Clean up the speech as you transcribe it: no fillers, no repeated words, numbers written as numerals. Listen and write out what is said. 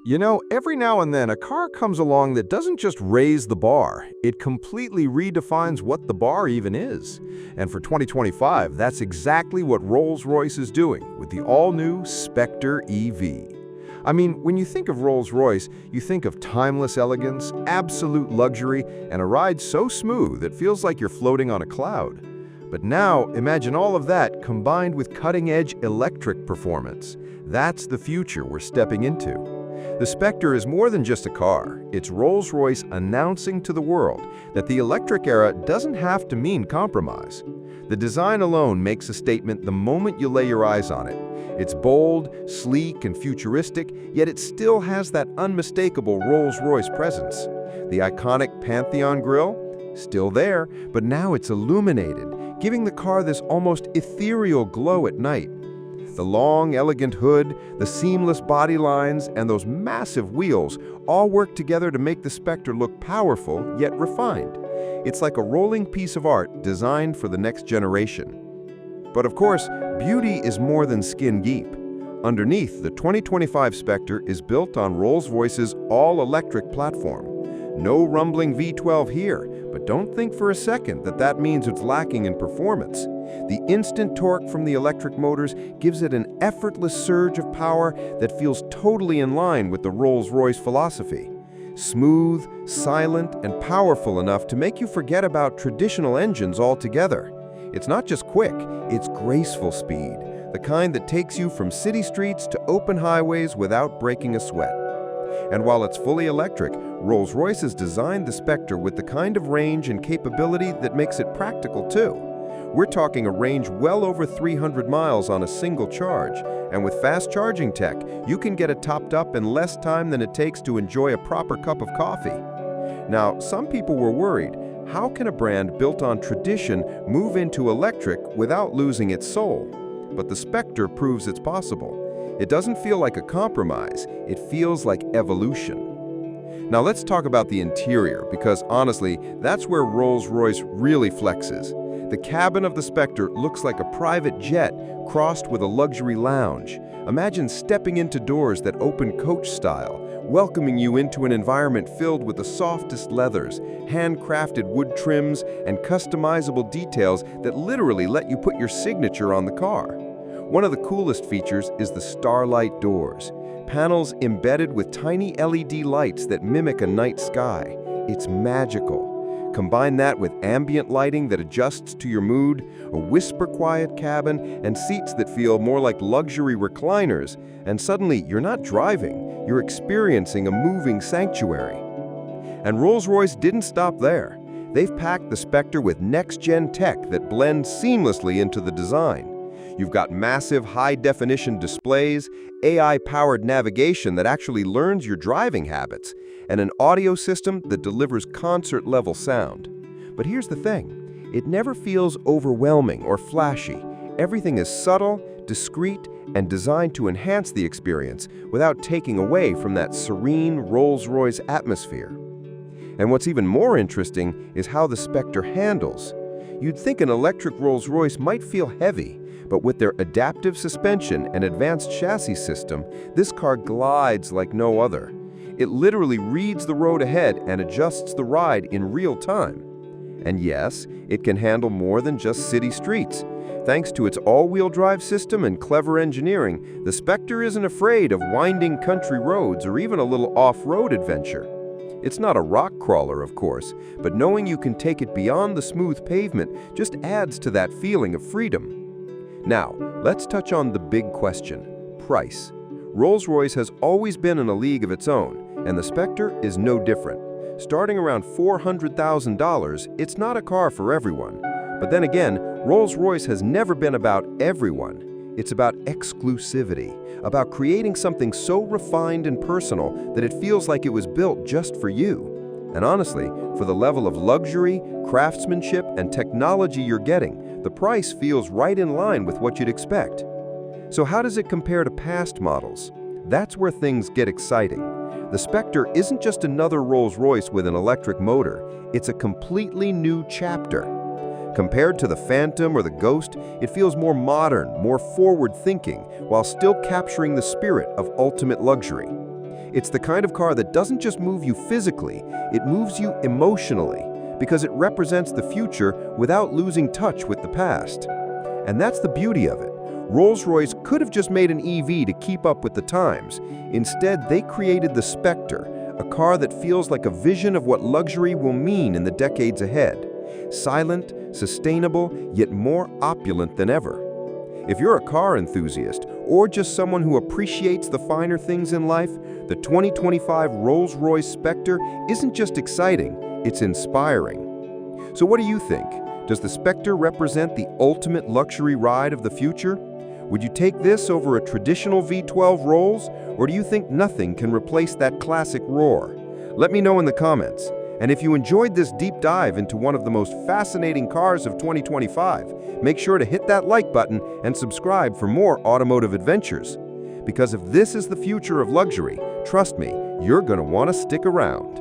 You know, every now and then a car comes along that doesn't just raise the bar, it completely redefines what the bar even is. And for 2025, that's exactly what Rolls Royce is doing with the all-new Spectre EV. I mean, when you think of Rolls Royce, you think of timeless elegance, absolute luxury, and a ride so smooth it feels like you're floating on a cloud. But now, imagine all of that combined with cutting-edge electric performance. That's the future we're stepping into. The Spectre is more than just a car. It's Rolls-Royce announcing to the world that the electric era doesn't have to mean compromise. The design alone makes a statement the moment you lay your eyes on it. It's bold, sleek, and futuristic, yet it still has that unmistakable Rolls-Royce presence. The iconic Pantheon grille? Still there, but now it's illuminated, giving the car this almost ethereal glow at night. The long, elegant hood, the seamless body lines, and those massive wheels all work together to make the Spectre look powerful yet refined. It's like a rolling piece of art designed for the next generation. But of course, beauty is more than skin deep. Underneath, the 2025 Spectre is built on Rolls-Royce's all-electric platform. No rumbling V12 here, but don't think for a second that that means it's lacking in performance. The instant torque from the electric motors gives it an effortless surge of power that feels totally in line with the Rolls-Royce philosophy. Smooth, silent, and powerful enough to make you forget about traditional engines altogether. It's not just quick, it's graceful speed, the kind that takes you from city streets to open highways without breaking a sweat. And while it's fully electric, Rolls-Royce has designed the Spectre with the kind of range and capability that makes it practical too. We're talking a range well over 300 miles on a single charge, and with fast charging tech, you can get it topped up in less time than it takes to enjoy a proper cup of coffee. Now, some people were worried, how can a brand built on tradition move into electric without losing its soul? But the Spectre proves it's possible. It doesn't feel like a compromise, it feels like evolution. Now let's talk about the interior, because honestly, that's where Rolls-Royce really flexes. The cabin of the Spectre looks like a private jet crossed with a luxury lounge. Imagine stepping into doors that open coach style, welcoming you into an environment filled with the softest leathers, handcrafted wood trims, and customizable details that literally let you put your signature on the car. One of the coolest features is the starlight doors, panels embedded with tiny LED lights that mimic a night sky. It's magical. Combine that with ambient lighting that adjusts to your mood, a whisper-quiet cabin, and seats that feel more like luxury recliners, and suddenly you're not driving, you're experiencing a moving sanctuary. And Rolls-Royce didn't stop there. They've packed the Spectre with next-gen tech that blends seamlessly into the design. You've got massive high-definition displays, AI-powered navigation that actually learns your driving habits, and an audio system that delivers concert-level sound. But here's the thing, it never feels overwhelming or flashy. Everything is subtle, discreet, and designed to enhance the experience without taking away from that serene Rolls-Royce atmosphere. And what's even more interesting is how the Spectre handles. You'd think an electric Rolls-Royce might feel heavy, but with their adaptive suspension and advanced chassis system, this car glides like no other. It literally reads the road ahead and adjusts the ride in real time. And yes, it can handle more than just city streets. Thanks to its all-wheel drive system and clever engineering, the Spectre isn't afraid of winding country roads or even a little off-road adventure. It's not a rock crawler, of course, but knowing you can take it beyond the smooth pavement just adds to that feeling of freedom. Now, let's touch on the big question, price. Rolls-Royce has always been in a league of its own, and the Spectre is no different. Starting around $400,000, it's not a car for everyone. But then again, Rolls-Royce has never been about everyone. It's about exclusivity, about creating something so refined and personal that it feels like it was built just for you. And honestly, for the level of luxury, craftsmanship, and technology you're getting, the price feels right in line with what you'd expect. So how does it compare to past models? That's where things get exciting. The Spectre isn't just another Rolls-Royce with an electric motor, it's a completely new chapter. Compared to the Phantom or the Ghost, it feels more modern, more forward-thinking, while still capturing the spirit of ultimate luxury. It's the kind of car that doesn't just move you physically, it moves you emotionally, because it represents the future without losing touch with the past. And that's the beauty of it. Rolls-Royce could have just made an EV to keep up with the times. Instead, they created the Spectre, a car that feels like a vision of what luxury will mean in the decades ahead. Silent, sustainable, yet more opulent than ever. If you're a car enthusiast, or just someone who appreciates the finer things in life, the 2025 Rolls-Royce Spectre isn't just exciting, it's inspiring. So what do you think? Does the Spectre represent the ultimate luxury ride of the future? Would you take this over a traditional V12 Rolls, or do you think nothing can replace that classic roar? Let me know in the comments. And if you enjoyed this deep dive into one of the most fascinating cars of 2025, make sure to hit that like button and subscribe for more automotive adventures. Because if this is the future of luxury, trust me, you're going to want to stick around.